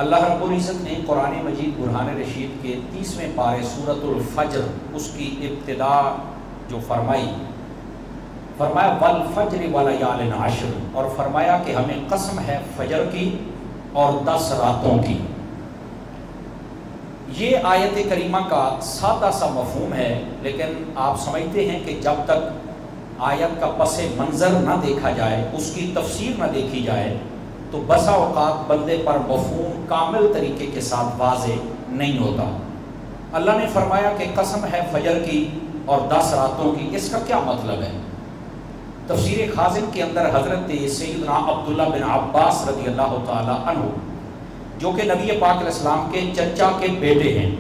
اللہ رب العزت نے قرآن مجید برہان رشید کے 30ویں پارے سورۃ الفجر اس کی ابتدا جو فرمایا والفجر ولیال عشر، اور فرمایا کہ ہمیں قسم ہے فجر کی اور 10 راتوں کی۔ یہ آیت کریمہ کا سادہ سا مفہوم ہے، لیکن آپ سمجھتے ہیں کہ جب تک آیت کا پس منظر نہ دیکھا جائے، اس کی تفسیر نہ دیکھی جائے، تو بسا اوقات بندے پر مفہوم کامل طریقے کے ساتھ واضح نہیں ہوتا۔ اللہ نے فرمایا کہ قسم ہے فجر کی اور 10 راتوں کی، اس کا کیا مطلب ہے؟ تفسیر خازن کے اندر حضرت سیدنا عبداللہ بن عباس رضی اللہ تعالی عنہ، جو کہ نبی پاک علیہ السلام کے چچا کے بیٹے ہیں،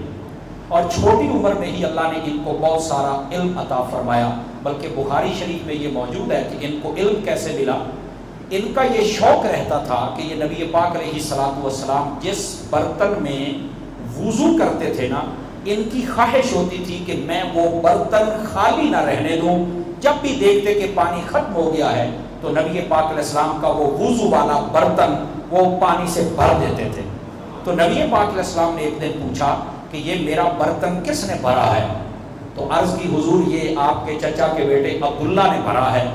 اور چھوٹی عمر میں ہی اللہ نے ان کو بہت سارا علم عطا فرمایا، بلکہ بخاری شریف میں یہ موجود ہے کہ ان کو علم کیسے ملا۔ ان کا یہ شوق رہتا تھا کہ یہ نبی پاک علیہ السلام جس برتن میں وضو کرتے تھے نا، ان کی خواہش ہوتی تھی کہ میں وہ برتن خالی نہ رہنے دوں۔ جب بھی دیکھتے کہ پانی ختم ہو گیا ہے تو نبی پاک علیہ السلام کا وہ وضو والا برتن وہ پانی سے بھر دیتے تھے۔ تو نبی پاک علیہ السلام نے ایک دن پوچھا کہ یہ میرا برتن کس نے بھرا ہے؟ تو عرض کی حضور یہ آپ کے چچا کے بیٹے عبداللہ نے بھرا ہے۔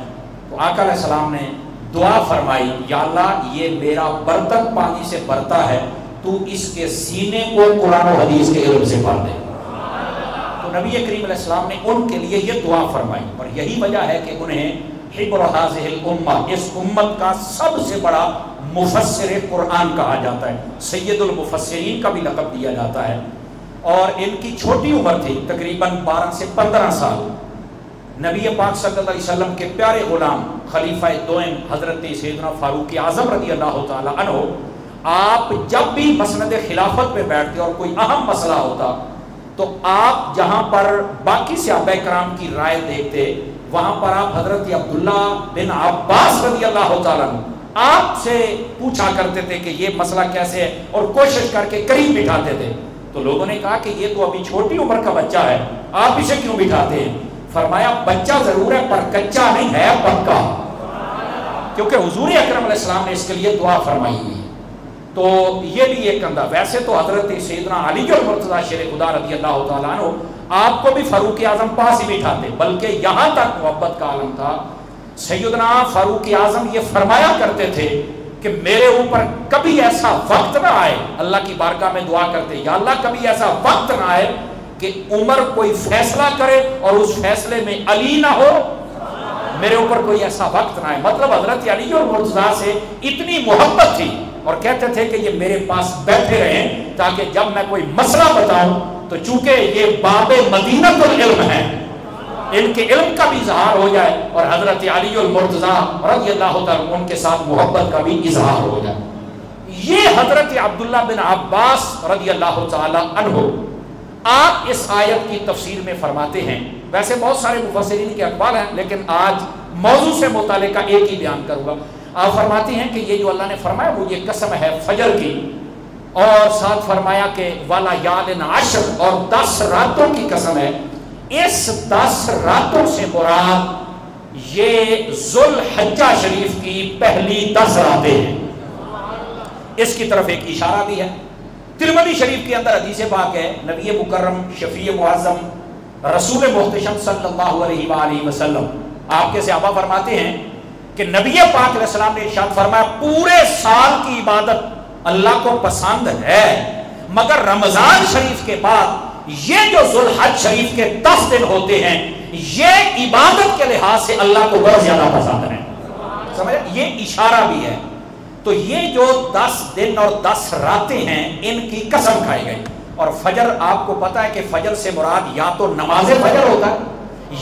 تو آقا علیہ السلام نے دعا فرمائی، یا اللہ یہ میرا برتن پانی سے بھرتا ہے، تو اس کے سینے کو قرآن و حدیث کے علم سے بھر دے۔ تو نبی کریم علیہ السلام نے ان کے لیے یہ دعا فرمائی، اور یہی وجہ ہے کہ انہیں حبر هذه الامہ، اس امت کا سب سے بڑا مفسر قرآن کہا جاتا ہے، سید المفسرین کا بھی لقب دیا جاتا ہے۔ اور ان کی چھوٹی عمر تھی، تقریباً 12 سے 15 سال۔ نبی پاک صلی اللہ علیہ وسلم کے پیارے غلام خلیفہ دوئم حضرت سیدنا فاروق اعظم رضی اللہ تعالی عنہ، آپ جب بھی مسند خلافت پہ بیٹھتے اور کوئی اہم مسئلہ ہوتا تو آپ جہاں پر باقی صحابہ کرام کی رائے دیکھتے، وہاں پر آپ حضرت عبداللہ بن عباس رضی اللہ تعالیٰ عنہ آپ سے پوچھا کرتے تھے کہ یہ مسئلہ کیسے ہے، اور کوشش کر کے قریب بٹھاتے تھے۔ تو لوگوں نے کہا کہ یہ تو ابھی چھوٹی عمر کا بچہ ہے، آپ اسے کیوں بٹھاتے ہیں؟ فرمایا بچہ ضرور ہے پر کچا نہیں ہے، پکا، کیونکہ حضور اکرم علیہ السلام نے اس کے لیے دعا فرمائی ہے۔ تو یہ بھی ایک اندھا۔ ویسے تو حضرت سیدنا علی المرتضیٰ شیر خدا رضی اللہ تعالیٰ عنہ آپ کو بھی فاروق اعظم پاس ہی بٹھاتے، بلکہ یہاں تک محبت کا عالم تھا، سیدنا فاروق اعظم یہ فرمایا کرتے تھے کہ میرے اوپر کبھی ایسا وقت نہ آئے، اللہ کی بارگاہ میں دعا کرتے، یا اللہ کبھی ایسا وقت نہ آئے کہ عمر کوئی فیصلہ کرے اور اس فیصلے میں علی نہ ہو، میرے اوپر کوئی ایسا وقت نہ آئے۔ مطلب حضرت علی اور مرتضیٰ سے اتنی محبت تھی، اور کہتے تھے کہ یہ میرے پاس بیٹھے رہیں تاکہ جب میں کوئی مسئلہ بتاؤں تو چونکہ یہ باب مدینۃ العلم ہے، ان کے علم کا بھی اظہار ہو جائے، اور حضرت علی المرتضیٰ رضی اللہ تعالیٰ ان کے ساتھ محبت کا بھی اظہار ہو جائے۔ یہ حضرت عبداللہ بن عباس رضی اللہ تعالیٰ عنہ آپ اس آیت کی تفسیر میں فرماتے ہیں، ویسے بہت سارے مفسرین کے اقوال ہیں لیکن آج موضوع سے متعلقہ ایک ہی بیان کروں گا۔ آپ فرماتے ہیں کہ یہ جو اللہ نے فرمایا وہ یہ قسم ہے فجر کی، اور ساتھ فرمایا کہ ولیال عشر، اور 10 راتوں کی قسم ہے۔ اس 10 راتوں سے مراد یہ ذوالحجہ شریف کی پہلی 10 راتیں ہیں، اس کی طرف ایک اشارہ بھی ہے۔ ترمذی شریف کے اندر حدیث پاک ہے، نبی مکرم شفیع معظم رسول محتشم صلی اللہ علیہ وآلہ وسلم آپ کے صحابہ فرماتے ہیں کہ نبی پاک علیہ السلام نے ارشاد فرمایا پورے سال کی عبادت اللہ کو پسند ہے، مگر رمضان شریف کے بعد یہ جو ذوالحج شریف کے 10 دن ہوتے ہیں یہ عبادت کے لحاظ سے اللہ کو بہت زیادہ پسند ہے۔ سمجھے؟ یہ اشارہ بھی ہے۔ تو یہ جو 10 دن اور 10 راتیں ہیں ان کی قسم کھائی گئی۔ اور فجر آپ کو پتا ہے کہ فجر سے مراد یا تو نماز فجر ہوتا ہے،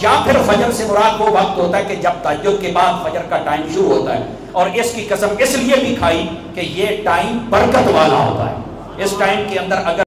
یا پھر فجر سے مراد وہ وقت ہوتا ہے کہ جب تہجد کے بعد فجر کا ٹائم شروع ہوتا ہے۔ اور اس کی قسم اس لیے بھی کھائی کہ یہ ٹائم برکت والا ہوتا ہے، اس ٹائم کے اندر اگر